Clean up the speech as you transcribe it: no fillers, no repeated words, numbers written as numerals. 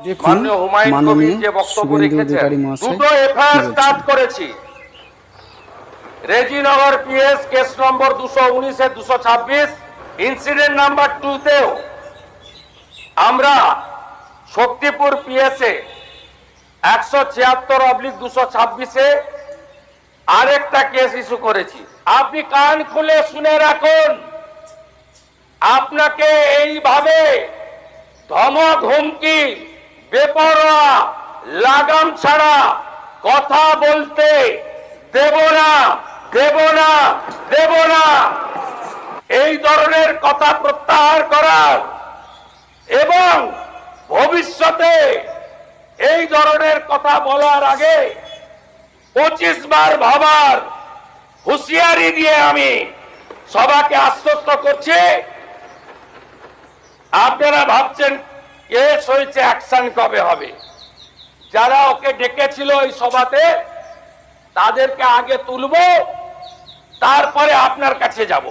মাননীয় হুমায়ুন কবির যে বক্তব্য রেখেছেন, দুটো এফআইআর স্টার্ট করেছি। রেজিনগর পিএস কেস নম্বর 219 এর 226, ইনসিডেন্ট নাম্বার 2 তেও আমরা শক্তিপুর পিএসএ 176/226 আরেকটা কেস ইস্যু করেছি। আপনি কান খুলে শুনে রাখুন, আপনাকে এইভাবে ধমক হুমকি বেপরোয়া লাগাম ছাড়া কথা বলতে দেব না, দেব না, দেব না। এই ধরনের কথা প্রত্যাহার করার এবং ভবিষ্যতে এই ধরনের কথা বলার আগে 25 বার ভাবার হুঁশিয়ারি দিয়ে আমি সবাকে আশ্বস্ত করছি। আপনারা ভাবছেন কেস হয়েছে, অ্যাকশন কবে হবে? যারা ওকে ডেকেছিল এই সভাতে তাদেরকে আগে তুলবো, তারপরে আপনার কাছে যাব।